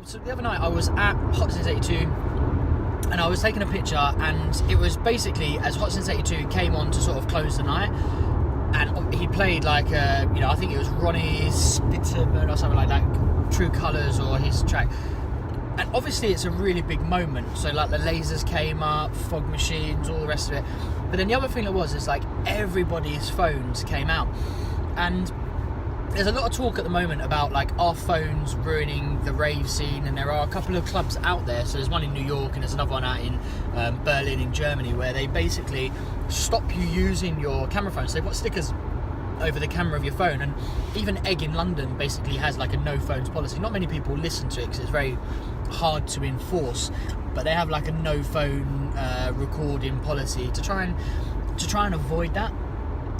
So the other night I was at Hot Since 82 and I was taking a picture, and it was basically as Hot Since 82 came on to sort of close the night, and he played like I think it was Ronnie Spitterman or something like that, True Colours, or his track. And obviously it's a really big moment, so like the lasers came up, fog machines, all the rest of it. But then the other thing is like everybody's phones came out, and there's a lot of talk at the moment about like our phones ruining the rave scene, and there are a couple of clubs out there. So there's one in New York and there's another one out in Berlin in Germany, where they basically stop you using your camera phone. So they've got stickers over the camera of your phone, and even Egg in London basically has like a no phones policy. Not many people listen to it because it's very hard to enforce, but they have like a no phone recording policy to try and avoid that.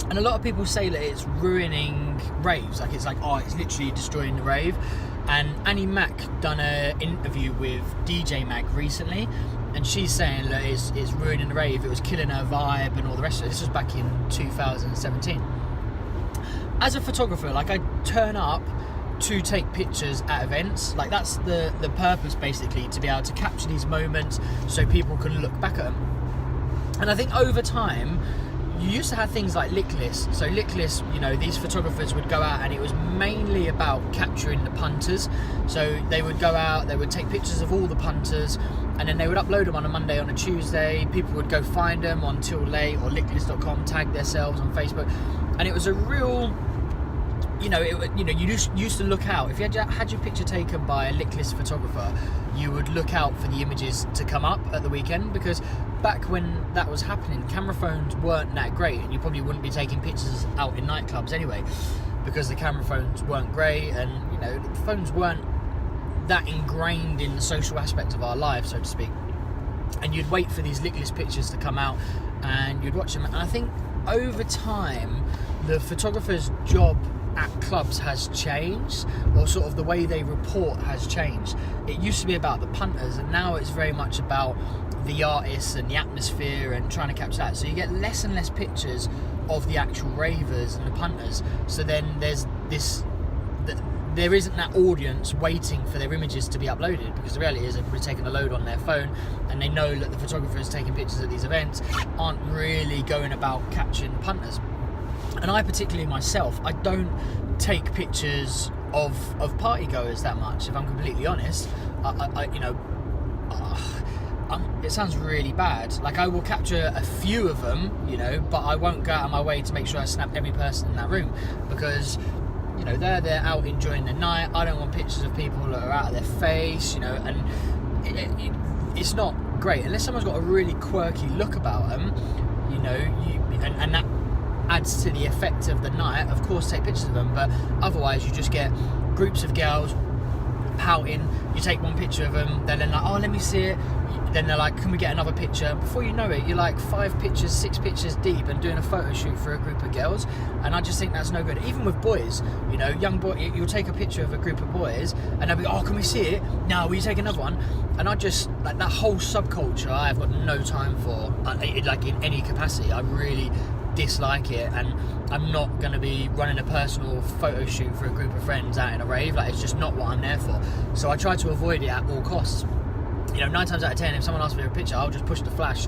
And a lot of people say that it's ruining raves, like it's literally destroying the rave. And Annie Mac done an interview with DJ Mag recently, and she's saying that it's ruining the rave, it was killing her vibe and all the rest of it. This was back in 2017. As a photographer, like, I turn up to take pictures at events. Like, that's the purpose, basically, to be able to capture these moments so people can look back at them. And I think over time, you used to have things like lick lists. So lick lists, these photographers would go out, and it was mainly about capturing the punters. So they would go out, they would take pictures of all the punters, and then they would upload them on a Monday, on a Tuesday. People would go find them on Till Late or licklist.com, tag themselves on Facebook. And it was a real, you just used to look out. If you had your picture taken by a lick list photographer, you would look out for the images to come up at the weekend, because back when that was happening, camera phones weren't that great, and you probably wouldn't be taking pictures out in nightclubs anyway, because the camera phones weren't great, and the phones weren't that ingrained in the social aspect of our lives, so to speak. And you'd wait for these lick list pictures to come out, and you'd watch them. And I think over time, the photographer's job at clubs has changed, or sort of the way they report has changed. It used to be about the punters, and now it's very much about the artists and the atmosphere and trying to capture that. So you get less and less pictures of the actual ravers and the punters. So then there isn't that audience waiting for their images to be uploaded, because the reality is everybody's taking a load on their phone, and they know that the photographers taking pictures at these events aren't really going about capturing the punters. And I particularly myself, I don't take pictures of party goers that much, if I'm completely honest. It sounds really bad. Like, I will capture a few of them, but I won't go out of my way to make sure I snap every person in that room, because they're out enjoying the night. I don't want pictures of people that are out of their face, and it's not great unless someone's got a really quirky look about them, and that adds to the effect of the night. Of course, take pictures of them, but otherwise you just get groups of girls pouting. You take one picture of them, then they're like, oh, let me see it. Then they're like, can we get another picture? Before you know it, you're like 5 pictures, 6 pictures deep, and doing a photo shoot for a group of girls. And I just think that's no good. Even with boys, young boy, you'll take a picture of a group of boys, and they'll be, oh, can we see it? No, will you take another one? And I just, like, that whole subculture, I've got no time for, like, in any capacity. I really dislike it, and I'm not going to be running a personal photo shoot for a group of friends out in a rave. Like, it's just not what I'm there for. So I try to avoid it at all costs. 9 times out of 10, if someone asks me for a picture, I'll just push the flash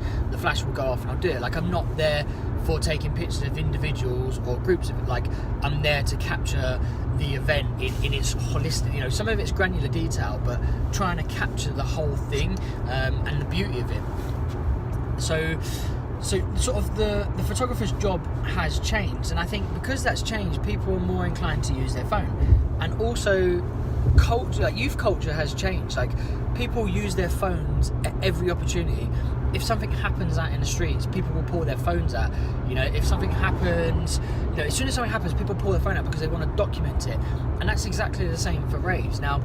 will go off, and I'll do it. Like, I'm not there for taking pictures of individuals or groups of it. Like, I'm there to capture the event in its holistic, some of it's granular detail, but trying to capture the whole thing, and the beauty of it. So sort of the photographer's job has changed, and I think because that's changed, people are more inclined to use their phone. And also culture, like youth culture, has changed. Like, people use their phones at every opportunity. If something happens out in the streets, people will pull their phones out. If something happens, as soon as something happens, people pull their phone out because they want to document it. And that's exactly the same for raves. Now,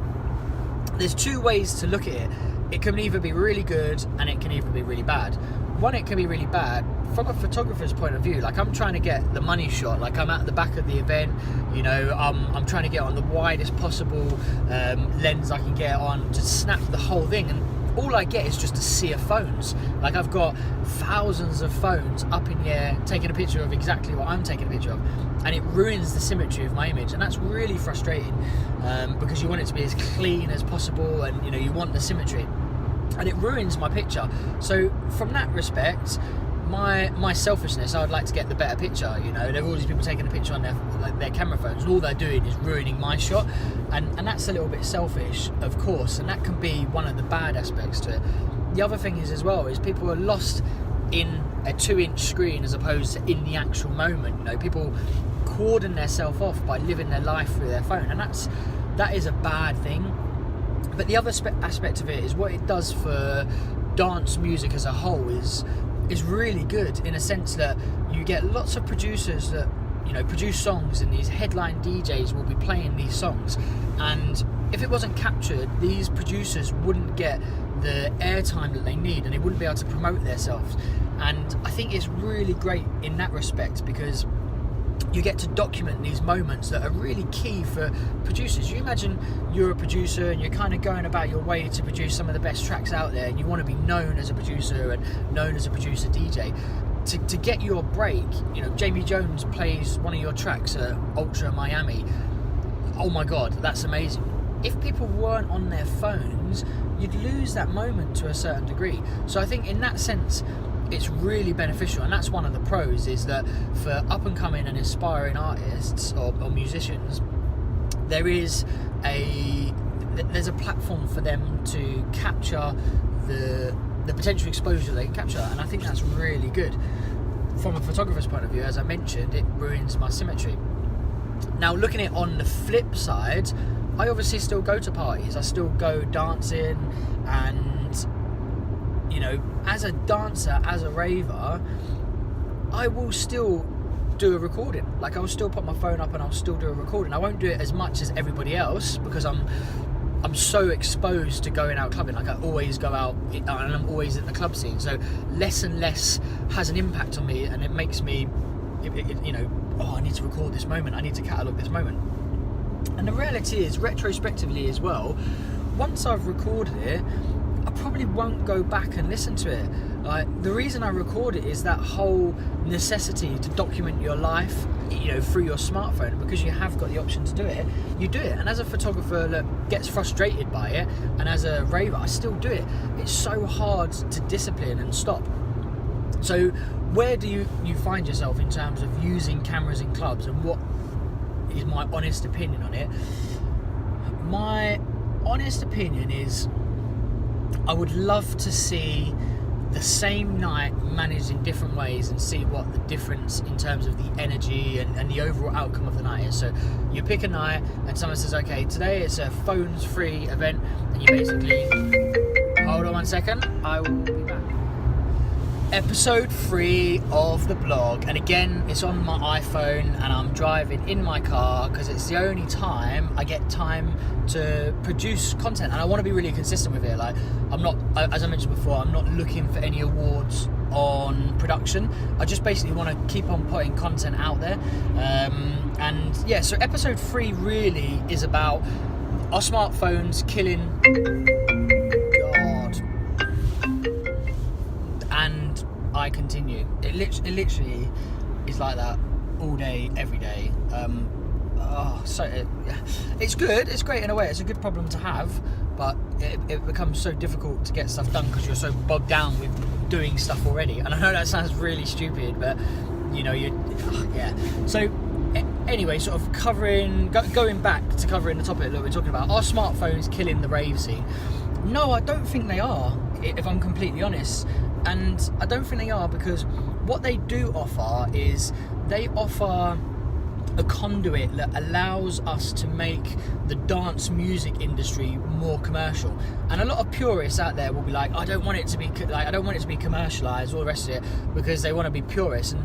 there's 2 ways to look at it. It can either be really good, and it can either be really bad. One, it can be really bad from a photographer's point of view. Like, I'm trying to get the money shot. Like, I'm at the back of the event, I'm trying to get on the widest possible lens I can get on to snap the whole thing. And all I get is just a sea of phones. Like, I've got thousands of phones up in the air taking a picture of exactly what I'm taking a picture of, and it ruins the symmetry of my image, and that's really frustrating, because you want it to be as clean as possible, and you know, you want the symmetry, and it ruins my picture. So from that respect, my selfishness, I would like to get the better picture. You know, there are all these people taking a picture on their camera phones, and all they're doing is ruining my shot, and that's a little bit selfish, of course, and that can be one of the bad aspects to it. The other thing is, as well, is people are lost in a 2-inch screen as opposed to in the actual moment. You know, people cordon themselves off by living their life through their phone, and that is a bad thing. But the other aspect of it is what it does for dance music as a whole is really good, in a sense that you get lots of producers that, you know, produce songs, and these headline DJs will be playing these songs, and if it wasn't captured, these producers wouldn't get the airtime that they need, and they wouldn't be able to promote themselves. And I think it's really great in that respect, because you get to document these moments that are really key for producers. You imagine you're a producer and you're kind of going about your way to produce some of the best tracks out there, and you want to be known as a producer and known as a producer DJ. To get your break, you know, Jamie Jones plays one of your tracks at Ultra Miami. Oh my God, that's amazing. If people weren't on their phones, you'd lose that moment to a certain degree. So I think in that sense, it's really beneficial, and that's one of the pros, is that for up and coming and aspiring artists or musicians, there's a platform for them to capture the potential exposure they can capture, and I think that's really good. From a photographer's point of view, as I mentioned, it ruins my symmetry. Now, looking at it on the flip side, I obviously still go to parties, I still go dancing, and you know, as a dancer, as a raver, I will still do a recording. Like, I will still put my phone up and I'll still do a recording. I won't do it as much as everybody else, because I'm so exposed to going out clubbing. Like, I always go out and I'm always in the club scene, so less and less has an impact on me, and it makes me, you know, oh, I need to record this moment, I need to catalogue this moment. And the reality is, retrospectively as well, once I've recorded it, I probably won't go back and listen to it. Like, the reason I record it is that whole necessity to document your life, you know, through your smartphone, because you have got the option to do it, you do it. And as a photographer that gets frustrated by it, and as a raver, I still do it. It's so hard to discipline and stop. So where do you find yourself in terms of using cameras in clubs, and what is my honest opinion on it? My honest opinion is, I would love to see the same night managed in different ways, and see what the difference in terms of the energy and the overall outcome of the night is. So you pick a night and someone says, okay, today it's a phones free event, and you basically, hold on 1 second, I will be back. Episode 3 of the blog, and again, it's on my iPhone, and I'm driving in my car because it's the only time I get time to produce content, and I want to be really consistent with it. Like, I'm not, as I mentioned before, I'm not looking for any awards on production. I just basically want to keep on putting content out there, and yeah, so episode 3 really is about our smartphones killing and I continue. It literally is like that all day, every day. It's good, it's great in a way, it's a good problem to have, but it becomes so difficult to get stuff done because you're so bogged down with doing stuff already. And I know that sounds really stupid, but you know, yeah. So anyway, sort of going back to covering the topic that we're talking about, are smartphones killing the rave scene? No, I don't think they are, if I'm completely honest. And I don't think they are, because what they do offer is they offer a conduit that allows us to make the dance music industry more commercial. And a lot of purists out there will be like, I don't want it to be commercialized, all the rest of it, because they want to be purists. And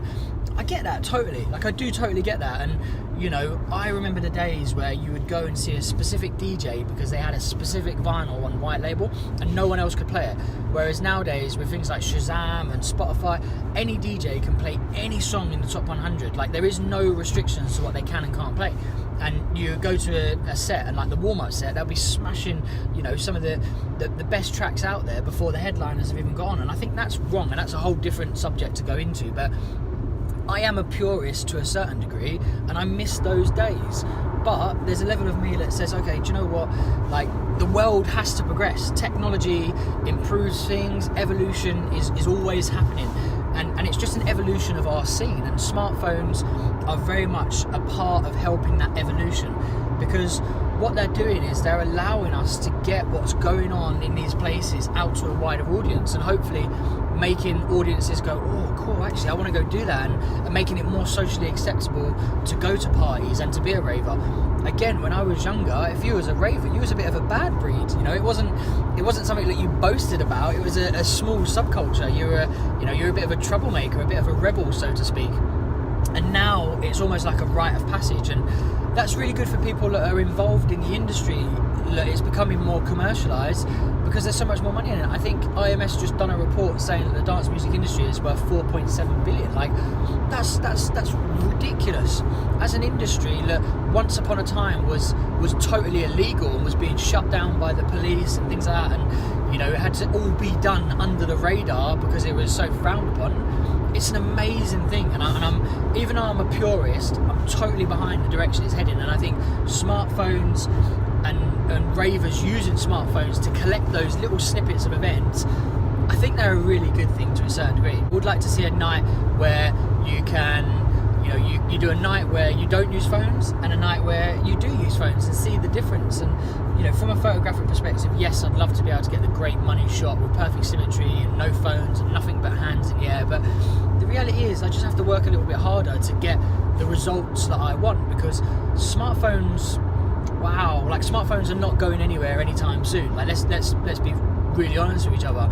I get that totally. Like, I do totally get that. And you know, I remember the days where you would go and see a specific DJ because they had a specific vinyl on white label and no one else could play it. Whereas nowadays, with things like Shazam and Spotify, any DJ can play any song in the top 100. Like, there is no restrictions to what they can and can't play. And you go to a set, and like the warm-up set, they'll be smashing, you know, some of the best tracks out there before the headliners have even got on. And I think that's wrong, and that's a whole different subject to go into. But I am a purist to a certain degree, and I miss those days. But there's a level of me that says, okay, do you know what? Like, the world has to progress. Technology improves things. Evolution is always happening. And it's just an evolution of our scene. And smartphones are very much a part of helping that evolution. Because what they're doing is they're allowing us to get what's going on in these places out to a wider audience. And hopefully making audiences go, oh, cool, actually, I want to go do that, and making it more socially acceptable to go to parties and to be a raver. Again, when I was younger, if you was a raver, you was a bit of a bad breed. You know, it wasn't something that you boasted about. It was a small subculture. You were a bit of a troublemaker, a bit of a rebel, so to speak. And now it's almost like a rite of passage, and that's really good for people that are involved in the industry. It's becoming more commercialised because there's so much more money in it. I think IMS just done a report saying that the dance music industry is worth 4.7 billion. Like, that's ridiculous. As an industry that once upon a time was totally illegal and was being shut down by the police and things like that, and you know, it had to all be done under the radar because it was so frowned upon. It's an amazing thing, and I'm even though I'm a purist, I'm totally behind the direction it's heading. And I think smartphones and ravers using smartphones to collect those little snippets of events, I think they're a really good thing to a certain degree. I would like to see a night where you can, you know, you do a night where you don't use phones and a night where you do use phones, and see the difference. And you know, from a photographic perspective, yes, I'd love to be able to get the great money shot with perfect symmetry and no phones and nothing but hands in the air, but the reality is I just have to work a little bit harder to get the results that I want, because smartphones are not going anywhere anytime soon. Like, let's be really honest with each other.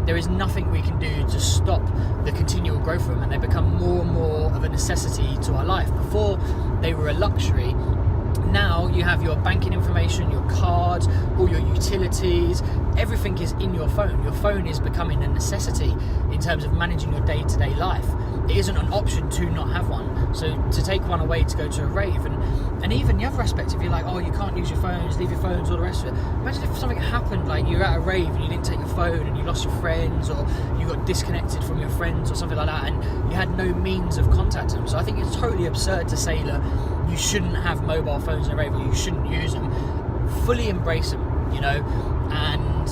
There is nothing we can do to stop the continual growth of them, and they become more and more of a necessity to our life. Before, they were a luxury. Now you have your banking information, your cards, all your utilities, everything is in your phone. Your phone is becoming a necessity in terms of managing your day-to-day life. It isn't an option to not have one. So to take one away to go to a rave, and even the other aspect, if you're like, oh, you can't use your phones, leave your phones, all the rest of it. Imagine if something happened, like you're at a rave and you didn't take your phone and you lost your friends, or you got disconnected from your friends or something like that, and you had no means of contacting them. So I think it's totally absurd to say that you shouldn't have mobile phones in a rave, or you shouldn't use them. Fully embrace them, you know, and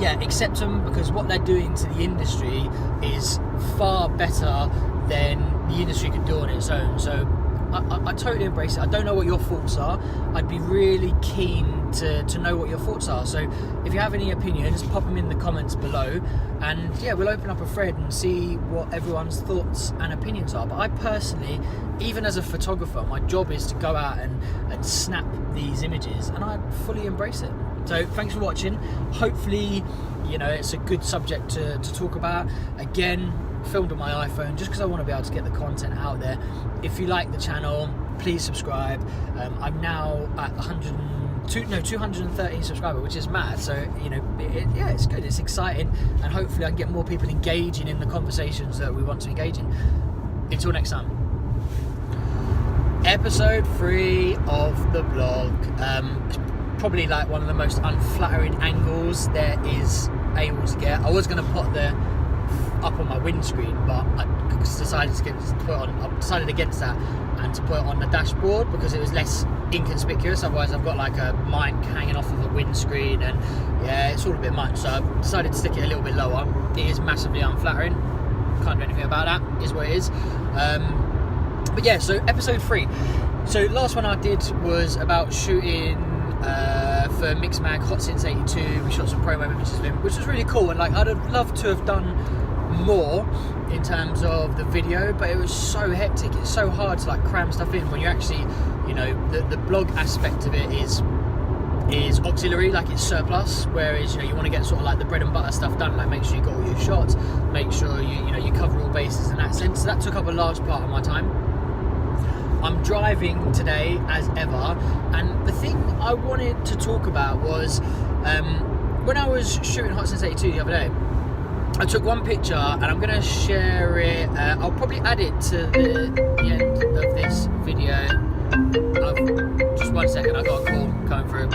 yeah, accept them, because what they're doing to the industry is far better than the industry could do on its own. So I totally embrace it. I don't know what your thoughts are. I'd be really keen to know what your thoughts are. So if you have any opinions, pop them in the comments below, and yeah, we'll open up a thread and see what everyone's thoughts and opinions are. But I personally, even as a photographer, my job is to go out and snap these images, and I fully embrace it. So thanks for watching. Hopefully, you know, it's a good subject to talk about. Again, filmed on my iPhone just because I want to be able to get the content out there. If you like the channel, please subscribe. I'm now at 213 subscribers, which is mad. So you know, it's good, it's exciting, and hopefully I can get more people engaging in the conversations that we want to engage in. Until next time. Episode 3 of the blog. Probably like one of the most unflattering angles there is able to get. I was going to put the up on my windscreen, but I decided against that and to put it on the dashboard because it was less inconspicuous. Otherwise I've got like a mic hanging off of the windscreen, and yeah, it's all a bit much, so I decided to stick it a little bit lower. It is massively unflattering, can't do anything about that, is what it is. But yeah, so episode 3. So last one I did was about shooting for Mixmag Hot Since 82. We shot some promo images of him, which was really cool, and like I'd have loved to have done more in terms of the video, but it was so hectic. It's so hard to like cram stuff in when you actually, you know, the blog aspect of it is is auxiliary, like it's surplus, whereas you want to get sort of like the bread and butter stuff done, like make sure you got all your shots, make sure you cover all bases in that sense. So that took up a large part of my time. I'm driving today as ever, and the thing I wanted to talk about was when I was shooting Hot Since 82 the other day, I took one picture and I'm going to share it. I'll probably add it to the end of this video. Just 1 second, I've got a call coming through.